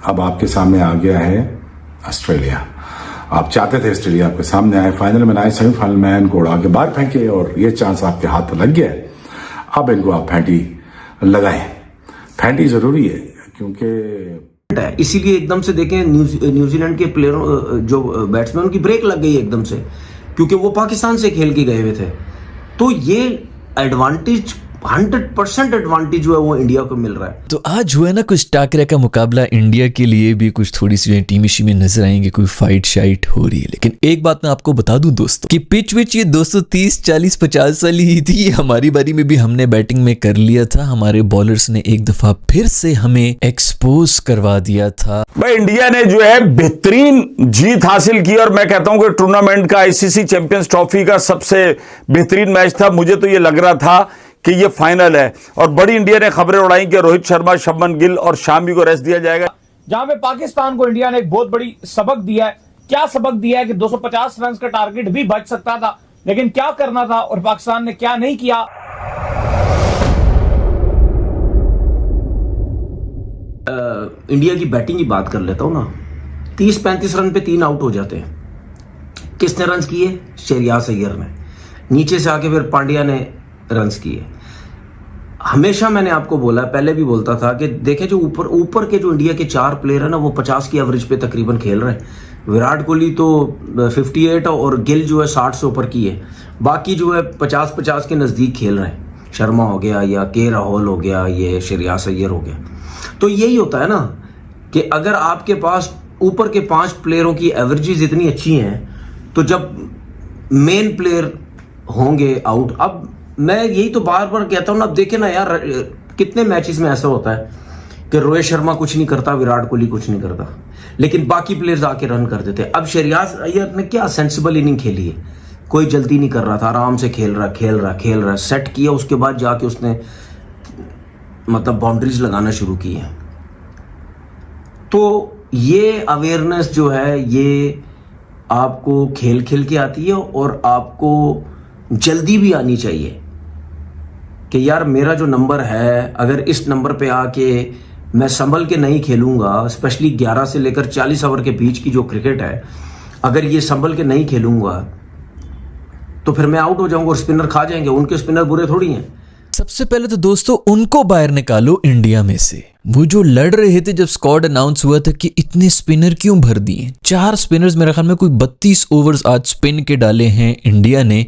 अब आपके सामने आ गया है ऑस्ट्रेलिया। आप चाहते थे ऑस्ट्रेलिया आपके सामने आए, फाइनल में आए, सेमीफाइनल में आए, इनको उड़ा के बाहर फेंके और ये चांस आपके हाथ लग गया है। अब इनको आप फैंटी लगाएं। फैंटी जरूरी है क्योंकि इसीलिए एकदम से देखें न्यूजीलैंड के प्लेयरों जो बैट्समैन की ब्रेक लग गई एकदम से, क्योंकि वो पाकिस्तान से खेल के गए हुए थे। तो ये एडवांटेज 100% एडवांटेज जो है वो इंडिया को मिल रहा है। तो आज हुआ ना कुछ टाकरा का मुकाबला, इंडिया के लिए भी कुछ थोड़ी सी टीमी शीमी नजर आएंगे, कोई फाइट शाइट हो रही है। लेकिन एक बात मैं आपको बता दूं दोस्तों कि पिच विच ये 230 40 50 साल ही थी। हमारी बारी में भी हमने बैटिंग में कर लिया था, हमारे बॉलर्स ने एक दफा फिर से हमें एक्सपोज करवा दिया था। भाई इंडिया ने जो है बेहतरीन जीत हासिल की और मैं कहता हूं कि टूर्नामेंट का आईसीसी चैंपियंस ट्रॉफी का सबसे बेहतरीन मैच था। मुझे तो ये लग रहा था कि ये फाइनल है और बड़ी इंडिया ने खबरें उड़ाई कि रोहित शर्मा, शुभमन गिल और शामी को रेस्ट दिया जाएगा। जहां पे पाकिस्तान को इंडिया ने एक बहुत बड़ी सबक दिया है। क्या सबक दिया है कि 250 रन का टारगेट भी बच सकता था, लेकिन क्या करना था और पाकिस्तान ने क्या नहीं किया। इंडिया की बैटिंग की बात कर लेता हूं ना। 30-35 रन पे 3 आउट हो जाते हैं। किसने रन किए? शहरियार अय्यर ने। नीचे से आके फिर पांड्या ने रन्स किए। हमेशा मैंने आपको बोला, पहले भी बोलता था कि देखें जो ऊपर के जो इंडिया के 4 प्लेयर है ना, वो 50 की एवरेज पे तकरीबन खेल रहे हैं। विराट कोहली तो 58 और गिल जो है 60 से ऊपर की है। बाकी जो है 50-50 के नजदीक खेल रहे हैं। शर्मा हो गया या के राहुल हो गया, ये शहरियार अय्यर हो गया। तो यही होता है ना कि अगर आपके पास ऊपर के 5 प्लेयरों की एवरेजेस इतनी अच्छी हैं, तो जब मेन प्लेयर होंगे आउट, अब मैं यही तो बार बार कहता हूं ना। अब देखे ना यार, कितने मैचेस में ऐसा होता है कि रोहित शर्मा कुछ नहीं करता, विराट कोहली कुछ नहीं करता, लेकिन बाकी प्लेयर्स आके रन कर देते। अब शहरियार अय्यर ने क्या सेंसिबल इनिंग खेली है, कोई जल्दी नहीं कर रहा था, आराम से खेल रहा, सेट किया, उसके बाद जाके उसने मतलब बाउंड्रीज लगाना शुरू की है। तो ये अवेयरनेस जो है ये आपको खेल खेल के आती है और आपको जल्दी भी आनी चाहिए कि यार मेरा जो नंबर है, अगर इस नंबर पे आके मैं संभल के नहीं खेलूंगा, स्पेशली 11 से लेकर 40 ओवर के बीच की जो क्रिकेट है, अगर ये संभल के नहीं खेलूंगा तो फिर मैं आउट हो जाऊंगा और स्पिनर खा जाएंगे। उनके स्पिनर बुरे थोड़ी हैं। सबसे पहले तो दोस्तों उनको बाहर निकालो इंडिया में से। वो जो लड़ रहे थे जब स्क्वाड अनाउंस हुआ था कि इतने स्पिनर क्यों भर दिए। 4 स्पिनर्स मेरे ख्याल में कोई 32 ओवर्स आज स्पिन के डाले हैं इंडिया ने।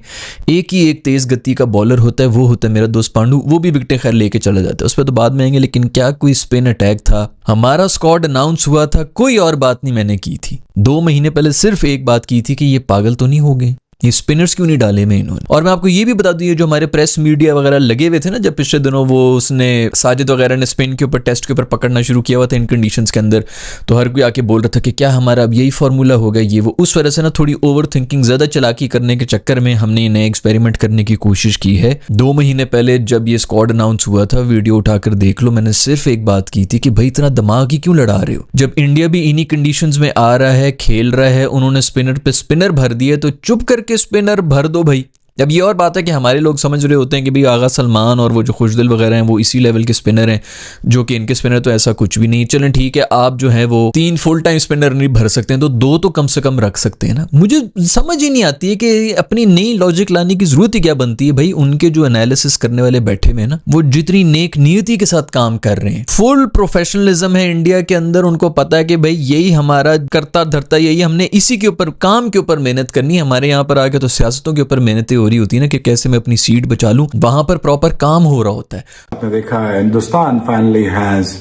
एक ही एक तेज गति का बॉलर होता है, वो होता है मेरा दोस्त पांडू, वो भी विकेटें खैर लेके चला जाता है, उस पर तो बाद में आएंगे। लेकिन क्या कोई स्पिन अटैक था? हमारा स्क्वाड अनाउंस हुआ था, कोई और बात नहीं मैंने की थी। 2 महीने पहले सिर्फ एक बात की थी कि ये पागल तो नहीं हो गए, ये स्पिनर्स क्यों नहीं डाले में इन्होंने। और मैं आपको ये भी बता दूं, ये जो हमारे प्रेस मीडिया वगैरह लगे हुए थे ना, जब पिछले दिनों वो उसने साजिद वगैरह ने स्पिन के ऊपर टेस्ट के ऊपर पकड़ना शुरू किया हुआ था इन कंडीशंस के अंदर, तो हर कोई आके बोल रहा था कि क्या हमारा अब यही फार्मूला होगा ये वो। उस वजह से ना थोड़ी ओवर थिंकिंग, ज्यादा चालाकी करने के चक्कर में हमने नए एक्सपेरिमेंट करने की कोशिश की है। 2 महीने पहले जब ये स्क्वाड अनाउंस हुआ था, वीडियो उठाकर देख लो, मैंने सिर्फ एक बात की थी कि भाई इतना दिमाग ही क्यों लड़ा रहे हो। जब इंडिया भी इन्हीं कंडीशंस में आ रहा है, खेल रहा है, उन्होंने स्पिनर पे स्पिनर भर दिए, तो चुप करके स्पिनर भर दो भाई। अब ये और बात है कि हमारे लोग समझ रहे होते हैं कि भाई आगा सलमान और वो जो खुशदिल वगैरह हैं वो इसी लेवल के स्पिनर हैं, जो कि इनके स्पिनर तो ऐसा कुछ भी नहीं। चलें ठीक है, आप जो है वो 3 फुल टाइम स्पिनर नहीं भर सकते हैं तो 2 तो कम से कम रख सकते हैं ना। मुझे समझ ही नहीं आती है कि अपनी नई लॉजिक लाने की जरूरत ही क्या बनती है भाई। उनके जो एनालिसिस करने वाले बैठे हुए ना, वो जितनी नेक नियति के साथ काम कर रहे हैं, फुल प्रोफेशनलिज्म है इंडिया के अंदर। उनको पता है कि भाई यही हमारा करता धरता, यही हमने इसी के ऊपर काम के ऊपर मेहनत करनी है। हमारे यहाँ पर आके तो सियासतों के ऊपर मेहनतें हो रही होती है ना कि कैसे मैं अपनी सीट बचा लूं, वहां पर प्रॉपर काम हो रहा होता है। आपने देखा है Hindustan finally has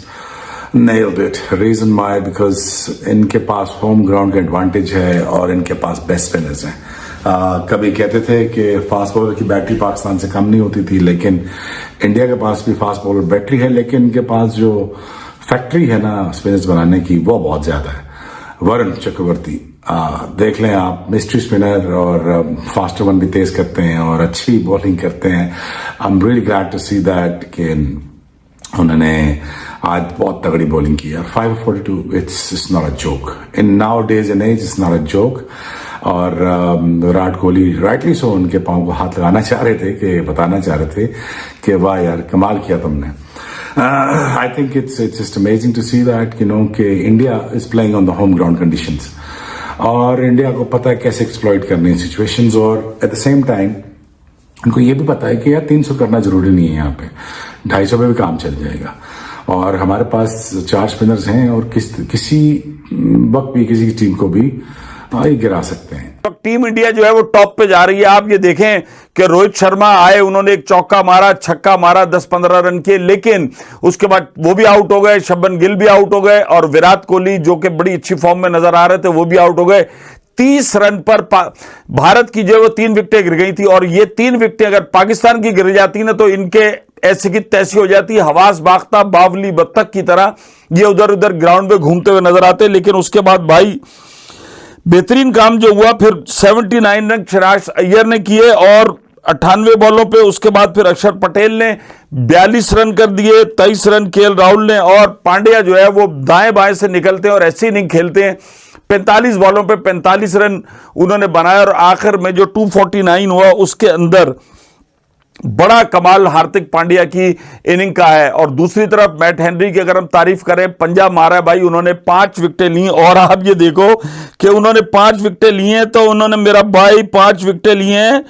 nailed it. Reason why? Because इनके पास होम ग्राउंड का एडवांटेज है और इनके पास बेस्ट स्पिनर्स हैं। कभी कहते थे कि फास्ट बॉलर की बैटरी पाकिस्तान से कम नहीं होती थी, लेकिन इंडिया के पास भी फास्ट बॉलर बैटरी है, लेकिन इनके पास जो फैक्ट्री है ना स्पिनर्स बनाने की, वो बहुत ज्यादा है। वरुण चक्रवर्ती देख लें आप, मिस्ट्री स्पिनर और फास्टर वन भी तेज करते हैं और अच्छी बॉलिंग करते हैं। I am really glad to see that कि उन्होंने आज बहुत तगड़ी बॉलिंग की है। 542 it's not a joke in nowadays and age, it's not a joke. और विराट कोहली राइटली सो उनके पांव को हाथ लगाना चाह रहे थे, कि बताना चाह रहे थे कि वाह यार कमाल किया तुमने। I think it's just amazing to see that कि India is playing on the home ground conditions और इंडिया को पता है कैसे एक्सप्लॉइट करनी है सिचुएशंस और एट द सेम टाइम उनको ये भी पता है कि यार 300 करना जरूरी नहीं है, यहाँ पे 250 पे भी काम चल जाएगा और हमारे पास 4 स्पिनर्स हैं और किसी वक्त भी किसी की टीम को भी गिरा सकते हैं। तो टीम इंडिया जो है वो टॉप पे जा रही है। आप ये देखें कि रोहित शर्मा आए, उन्होंने एक चौका मारा, छक्का मारा, 10-15 रन के, लेकिन उसके बाद वो भी आउट हो गए, शुभमन गिल भी आउट हो गए और विराट कोहली जो कि बड़ी अच्छी फॉर्म में नजर आ रहे थे वो भी आउट हो गए। 30 रन पर भारत की जो है वो 3 विकेटें गिर गई थी और ये 3 विकेटें अगर पाकिस्तान की गिर जाती ना तो इनके ऐसी की तैसी हो जाती, हवास बाख्ता बावली बत्तख की तरह ये उधर उधर ग्राउंड पे घूमते हुए नजर आते। लेकिन उसके बाद भाई बेहतरीन काम जो हुआ, फिर 79 रन श्रेयस अय्यर ने किए और 98 बॉलों पे उसके बाद फिर अक्षर पटेल ने 42 रन कर दिए, 23 रन केएल राहुल ने और पांड्या जो है वो दाएं बाएं से निकलते हैं और ऐसे इनिंग खेलते हैं। 45 बॉलों पे 45 रन उन्होंने बनाए और आखिर में जो 249 हुआ उसके अंदर बड़ा कमाल हार्दिक पांड्या की इनिंग का है। और दूसरी तरफ मैट हेनरी की अगर हम तारीफ करें, पंजा मारा है भाई, उन्होंने 5 विकेटें ली और आप ये देखो कि उन्होंने 5 विकेटें ली हैं तो उन्होंने मेरा भाई 5 विकेटें ली हैं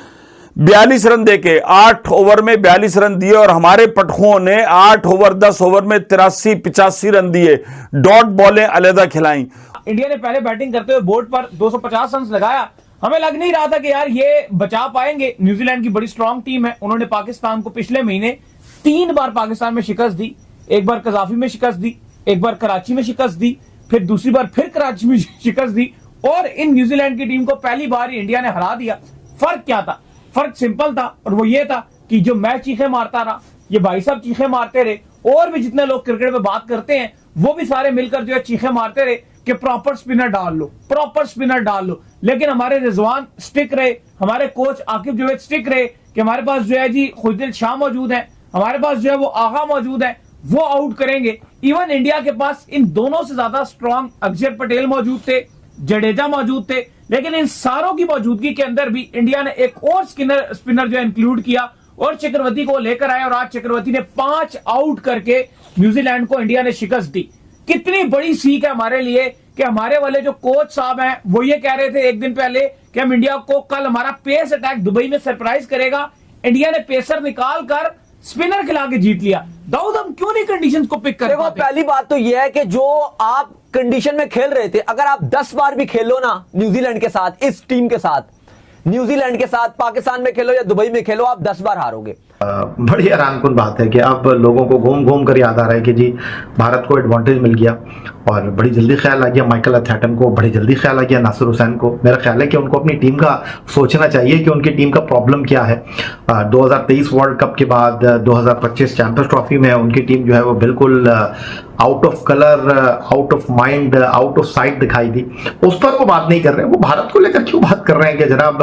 42 रन देके, 8 ओवर में 42 रन दिए और हमारे पटखुओं ने 8 ओवर 10 ओवर में 83-85 रन दिए, डॉट बॉलें अलहदा खिलाई। इंडिया ने पहले बैटिंग करते हुए बोर्ड पर 250 रन लगाया, हमें लग नहीं रहा था कि यार ये बचा पाएंगे। न्यूजीलैंड की बड़ी स्ट्रांग टीम है, उन्होंने पाकिस्तान को पिछले महीने 3 बार पाकिस्तान में शिकस्त दी, एक बार कजाफी में शिकस्त दी, एक बार कराची में शिकस्त दी, फिर दूसरी बार फिर कराची में शिकस्त दी और इन न्यूजीलैंड की टीम को पहली बार ही इंडिया ने हरा दिया। फर्क क्या था? फर्क सिंपल था और वो ये था कि जो मैं चीखे मारता रहा, ये भाई साहब चीखे मारते रहे और भी जितने लोग क्रिकेट में बात करते हैं वो भी सारे मिलकर जो है चीखे मारते रहे कि प्रॉपर स्पिनर डाल लो, प्रॉपर स्पिनर डाल लो। लेकिन हमारे रिजवान स्टिक रहे, हमारे कोच आकिब जावेद स्टिक रहे कि हमारे पास जो है जी खुशदिल शाह मौजूद है, हमारे पास जो है वो आगा मौजूद है, वो आउट करेंगे। इवन इंडिया के पास इन दोनों से ज्यादा स्ट्रांग अक्षर पटेल मौजूद थे, जडेजा मौजूद थे, लेकिन इन सारों की मौजूदगी के अंदर भी इंडिया ने एक और स्पिनर जो है इंक्लूड किया और चक्रवर्ती को लेकर आए और आज चक्रवर्ती ने 5 आउट करके न्यूजीलैंड को इंडिया ने शिकस्त दी। कितनी बड़ी सीख है हमारे लिए कि हमारे वाले जो कोच साहब हैं वो ये कह रहे थे एक दिन पहले कि हम इंडिया को कल हमारा पेस अटैक दुबई में सरप्राइज करेगा। इंडिया ने पेसर निकाल कर स्पिनर खिला के जीत लिया। दाऊद हम क्यों नहीं कंडीशंस को पिक कर देखो, पहली बात तो यह है कि जो आप कंडीशन में खेल रहे थे, अगर आप 10 बार भी खेलो ना न्यूजीलैंड के साथ, इस टीम के साथ, न्यूजीलैंड के साथ पाकिस्तान में खेलो या दुबई में खेलो, आप 10 बार हारोगे। बड़ी हैरानकुन बात है कि अब लोगों को घूम घूम कर याद आ रहा है कि जी भारत को एडवांटेज मिल गया और बड़ी जल्दी ख्याल आ गया माइकल एथेटन को, बड़ी जल्दी ख्याल आ गया नासिर हुसैन को। मेरा ख्याल है कि उनको अपनी टीम का सोचना चाहिए कि उनकी टीम का प्रॉब्लम क्या है। 2023 वर्ल्ड कप के बाद 2025 चैंपियंस ट्रॉफी में उनकी टीम जो है वो बिल्कुल out of colour, out of mind, out of site दिखाई दी। उस पर वो बात नहीं कर रहे हैं, वो भारत को लेकर क्यों बात कर रहे हैं कि जनाब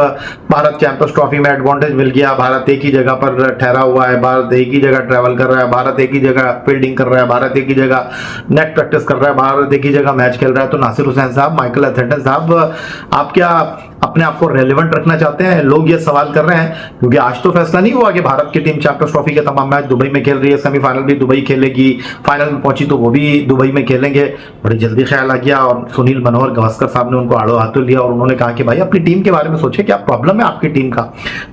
भारत चैंपियंस ट्रॉफी में एडवांटेज मिल गया, भारत एक ही जगह पर ठहरा हुआ है, भारत एक ही जगह ट्रैवल कर रहा है, भारत एक ही जगह फील्डिंग कर रहा है, भारत एक ही जगह नेट प्रैक्टिस कर रहा है, भारत एक ही जगह मैच खेल रहा है। तो नासिर हुसैन साहब, माइकल एथेटन साहब, आप क्या अपने आप को रेलेवेंट रखना चाहते हैं? लोग ये सवाल कर रहे हैं क्योंकि आज तो फैसला नहीं हुआ कि भारत की टीम चैंपियंस ट्रॉफी के तमाम मैच दुबई में खेल रही है, सेमीफाइनल भी दुबई खेलेगी, फाइनल में पहुंची तो वो भी दुबई में खेलेंगे। बड़ी जल्दी ख्याल आ गया और सुनील मनोहर गावस्कर साहब ने उनको आड़ो हाथों लिया और उन्होंने कहा कि भाई अपनी टीम के बारे में सोचिए, क्या प्रॉब्लम है आपकी टीम का।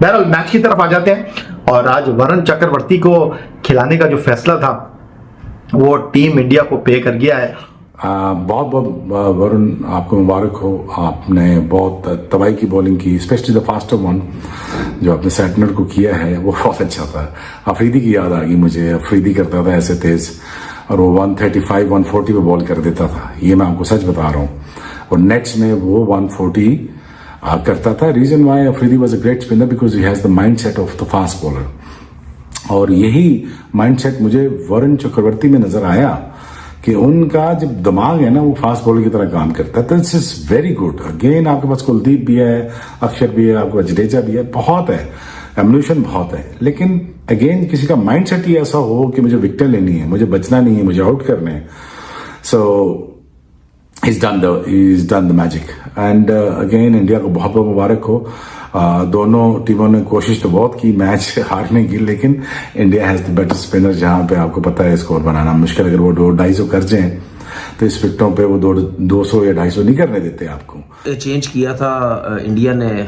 बहरहाल मैच की तरफ आ जाते हैं और आज वरुण चक्रवर्ती को खिलाने का जो फैसला था वो टीम इंडिया को पे कर गया है। बहुत बहुत वरुण, आपको मुबारक हो, आपने बहुत तबाही की बॉलिंग की, स्पेशली द फास्टर वन जो आपने सेटनर को किया है वो बहुत अच्छा था। अफरीदी की याद आ गई मुझे, अफरीदी करता था ऐसे तेज और वो 135-140 पे बॉल कर देता था, ये मैं आपको सच बता रहा हूँ। और नेट्स में वो 140 करता था। Reason why Afridi was a great spinner because he has the mind set of the fast bowler और यही माइंड सेट मुझे वरुण चक्रवर्ती में नजर आया कि उनका जब दिमाग है ना वो फास्ट बॉलर की तरह काम करता है। तो this is very good. Again आपके पास कुलदीप भी है, अक्षर भी है, आपके पास जडेजा भी है, बहुत है, एम्यूनेशन बहुत है। लेकिन अगेन किसी का माइंड सेट ही ऐसा हो कि मुझे विकेट लेनी है, मुझे बचना नहीं है, मुझे आउट करने हैं। सो he's done the magic and again India को बहुत बहुत मुबारक हो। दोनों टीमों ने कोशिश तो बहुत की मैच हारने की, लेकिन India has the better spinner, जहां पे आपको पता है स्कोर बनाना मुश्किल। अगर वो 200-250 कर जाएं तो इस विकेटों पे वो 200 या 250 नहीं करने देते आपको। चेंज किया था इंडिया ने,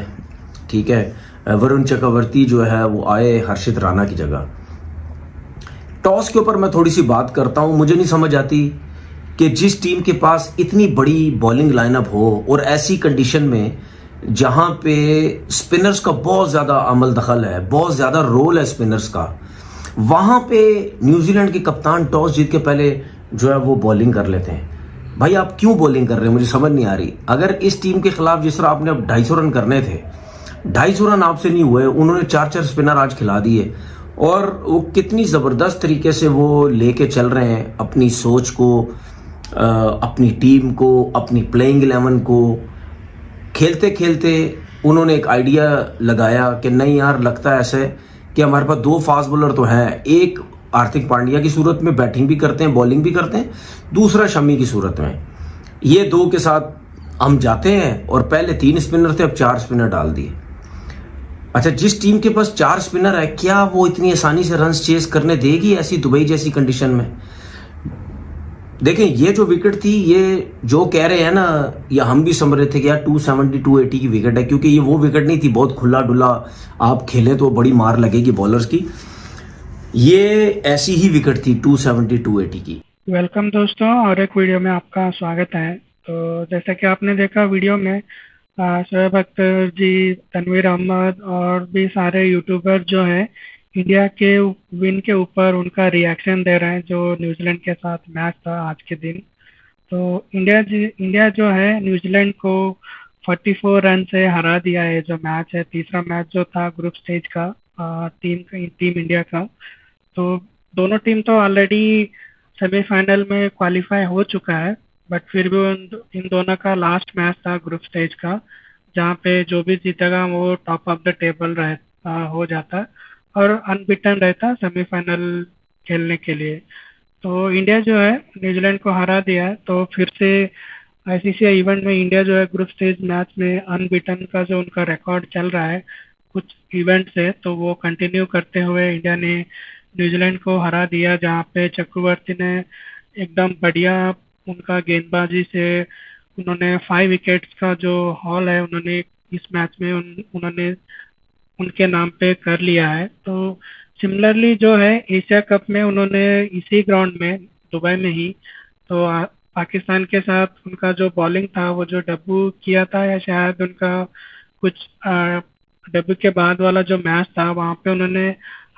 ठीक है। वरुण चक्रवर्ती जो है वो आए हर्षित राणा की जगह। टॉस के ऊपर मैं थोड़ी सी बात करता हूं। मुझे नहीं समझ आती कि जिस टीम के पास इतनी बड़ी बॉलिंग लाइनअप हो और ऐसी कंडीशन में जहां पे स्पिनर्स का बहुत ज्यादा अमल दखल है, बहुत ज्यादा रोल है स्पिनर्स का, वहां पे न्यूजीलैंड के कप्तान टॉस जीत के पहले जो है वो बॉलिंग कर लेते हैं। भाई आप क्यों बॉलिंग कर रहे हैं, मुझे समझ नहीं आ रही। अगर इस टीम के खिलाफ जिस तरह आपने अब 250 रन करने थे, 250 रन आपसे नहीं हुए, उन्होंने 4-4 स्पिनर आज खिला दिए, और वो कितनी जबरदस्त तरीके से वो लेके चल रहे हैं अपनी सोच को, अपनी टीम को, अपनी प्लेइंग 11 को। खेलते खेलते उन्होंने एक आइडिया लगाया कि नहीं यार, लगता है ऐसे कि हमारे पास 2 फास्ट बॉलर तो हैं, एक हार्दिक पांड्या की सूरत में बैटिंग भी करते हैं, बॉलिंग भी करते हैं, दूसरा शमी की सूरत में। ये 2 के साथ हम जाते हैं, और पहले 3 स्पिनर थे, अब 4 स्पिनर डाल दिए। अच्छा, जिस टीम के पास 4 स्पिनर है, क्या वो इतनी आसानी से रन चेस करने देगी ऐसी दुबई जैसी कंडीशन में? देखें, ये जो विकेट थी, ये जो कह रहे हैं ना, या हम भी समझ रहे थे कि यार 270 280 की विकेट है, क्योंकि ये वो विकेट नहीं थी बहुत खुला डुला आप खेले तो बड़ी मार लगेगी बॉलर्स की। ये ऐसी ही विकेट थी 270 280 की। वेलकम दोस्तों, और एक वीडियो में आपका स्वागत है। तो जैसा कि आपने देखा वीडियो में, शोएब अख्तर जी, तनवीर अहमद और भी सारे यूट्यूबर जो है इंडिया के विन के ऊपर उनका रिएक्शन दे रहे हैं, जो न्यूजीलैंड के साथ मैच था आज के दिन। तो इंडिया जो है न्यूजीलैंड को 44 रन से हरा दिया है। जो मैच है, तीसरा मैच जो था ग्रुप स्टेज का टीम इंडिया का। तो दोनों टीम तो ऑलरेडी सेमीफाइनल में क्वालिफाई हो चुका है, बट फिर भी इन दोनों का लास्ट मैच था ग्रुप स्टेज का, जहाँ पे जो भी जीतेगा वो टॉप ऑफ द टेबल हो जाता है और अनबिटन रहता सेमीफाइनल खेलने के लिए। तो इंडिया जो है न्यूजीलैंड को हरा दिया है। तो फिर से आईसीसी इवेंट में इंडिया जो है ग्रुप स्टेज मैच में अनबिटन का जो उनका रिकॉर्ड चल रहा है कुछ इवेंट से, तो वो कंटिन्यू करते हुए इंडिया ने न्यूजीलैंड को हरा दिया, जहाँ पे चक्रवर्ती ने एकदम बढ़िया उनका गेंदबाजी से उन्होंने 5 विकेट्स का जो हॉल है उन्होंने इस मैच में उन्होंने उनके नाम पे कर लिया है। तो सिमिलरली जो है एशिया कप में उन्होंने इसी ग्राउंड में दुबई में ही, तो पाकिस्तान के साथ उनका जो बॉलिंग था, वो जो डेब्यू किया था, या शायद उनका कुछ डेब्यू के बाद वाला जो मैच था, वहाँ पे उन्होंने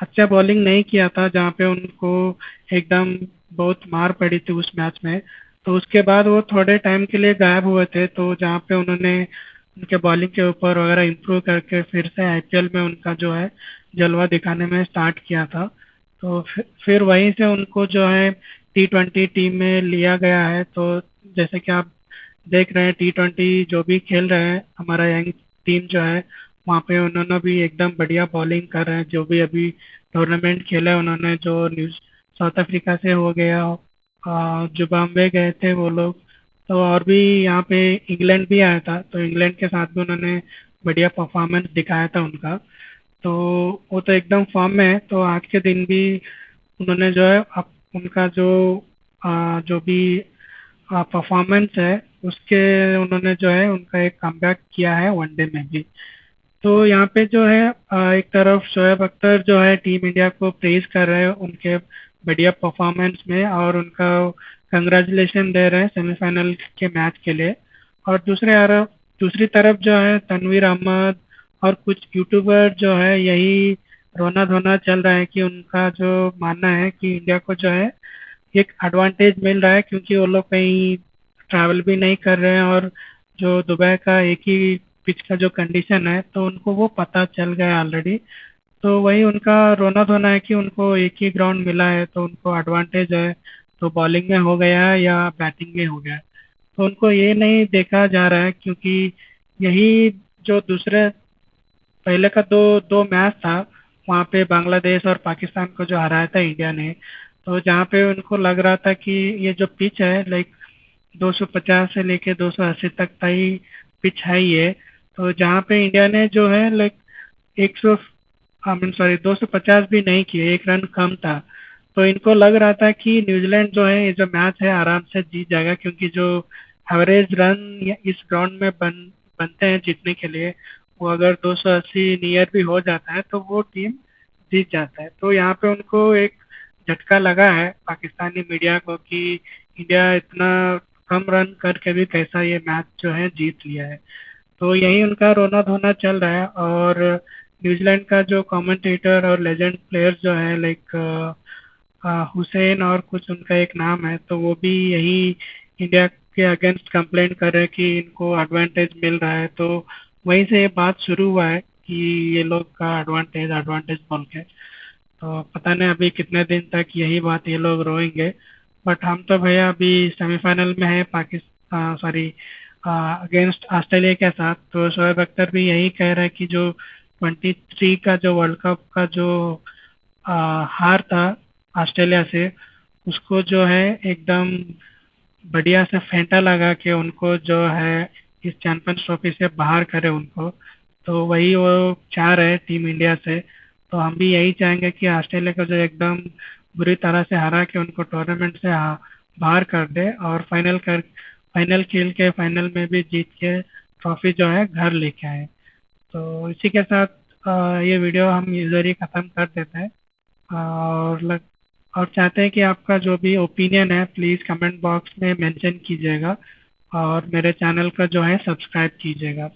अच्छा बॉलिंग नहीं किया था, जहाँ पे उनको एकदम बहुत मार पड़ी थी उस मैच में। तो उसके बाद वो थोड़े टाइम के लिए गायब हुए थे, तो जहाँ पे उन्होंने उनके बॉलिंग के ऊपर वगैरह इम्प्रूव करके फिर से आईपीएल में उनका जो है जलवा दिखाने में स्टार्ट किया था। तो फिर वहीं से उनको जो है T20 टीम में लिया गया है। तो जैसे कि आप देख रहे हैं, T20 जो भी खेल रहे हैं हमारा यंग टीम जो है, वहाँ पे उन्होंने भी एकदम बढ़िया बॉलिंग कर रहे हैं। जो भी अभी टूर्नामेंट खेला है उन्होंने, जो साउथ अफ्रीका से हो गया, जिम्बाब्वे गए थे वो लोग, तो और भी यहाँ पे इंग्लैंड भी आया था, तो इंग्लैंड के साथ भी उन्होंने बढ़िया परफॉर्मेंस दिखाया था उनका। तो वो तो एकदम फॉर्म में है। तो आज के दिन भी उन्होंने जो है उनका जो भी परफॉर्मेंस है उसके उन्होंने जो है उनका एक कमबैक किया है वनडे में भी। तो यहाँ पे जो है एक तरफ शोएब अख्तर जो है टीम इंडिया को प्रेज कर रहे हैं उनके बढ़िया परफॉर्मेंस में, और उनका कंग्रेचुलेशन दे रहे हैं सेमीफाइनल के मैच के लिए। और दूसरी तरफ जो है तनवीर अहमद और कुछ यूट्यूबर जो है यही रोना धोना चल रहा है कि उनका जो मानना है कि इंडिया को जो है एक एडवांटेज मिल रहा है, क्योंकि वो लोग कहीं ट्रैवल भी नहीं कर रहे हैं, और जो दुबई का एक ही पिच का जो कंडीशन है तो उनको वो पता चल गया ऑलरेडी। तो वही उनका रोना धोना है कि उनको एक ही ग्राउंड मिला है, तो उनको एडवांटेज है, तो बॉलिंग में हो गया है या बैटिंग में हो गया है। तो उनको ये नहीं देखा जा रहा है, क्योंकि यही जो दूसरे पहले का दो मैच था, वहाँ पे बांग्लादेश और पाकिस्तान को जो हराया था इंडिया ने, तो जहाँ पे उनको लग रहा था कि ये जो पिच है लाइक 250 से लेके 280 तक का ही पिच है ये, तो जहाँ पे इंडिया ने जो है लाइक 100 सॉरी 250 भी नहीं किए, 1 रन कम था। तो इनको लग रहा था कि न्यूजीलैंड जो है ये जो मैच है आराम से जीत जाएगा, क्योंकि जो एवरेज रन इस ग्राउंड में बनते हैं जीतने के लिए, वो अगर 280 नियर भी हो जाता है तो वो टीम जीत जाता है। तो यहाँ पे उनको एक झटका लगा है पाकिस्तानी मीडिया को कि इंडिया इतना कम रन करके भी कैसा ये मैच जो है जीत लिया है। तो यही उनका रोना धोना चल रहा है। और न्यूजीलैंड का जो कमेंटेटर और लेजेंड प्लेयर जो है लाइक हुसैन और कुछ उनका एक नाम है, तो वो भी यही इंडिया के अगेंस्ट कंप्लेंट कर रहे हैं कि इनको एडवांटेज मिल रहा है। तो वहीं से ये बात शुरू हुआ है कि ये लोग का एडवांटेज एडवांटेज बोल के। तो पता नहीं अभी कितने दिन तक यही बात ये लोग रोएंगे। बट हम तो भैया अभी सेमीफाइनल में है पाकिस्तान सॉरी अगेंस्ट ऑस्ट्रेलिया के साथ। तो शोएब अख्तर भी यही कह रहा है कि जो 23 का जो वर्ल्ड कप का जो हार था ऑस्ट्रेलिया से, उसको जो है एकदम बढ़िया से फेंटा लगा के उनको जो है इस चैंपियंस ट्रॉफी से बाहर करे उनको। तो वही वो चाह रहे टीम इंडिया से। तो हम भी यही चाहेंगे कि ऑस्ट्रेलिया को जो एकदम बुरी तरह से हरा के उनको टूर्नामेंट से बाहर कर दे और फाइनल खेल के फाइनल में भी जीत के ट्रॉफी जो है घर लेके आए। तो इसी के साथ ये वीडियो हम इधर ही ख़त्म कर देते हैं। और चाहते हैं कि आपका जो भी ओपिनियन है प्लीज़ कमेंट बॉक्स में मेंशन कीजिएगा और मेरे चैनल का जो है सब्सक्राइब कीजिएगा।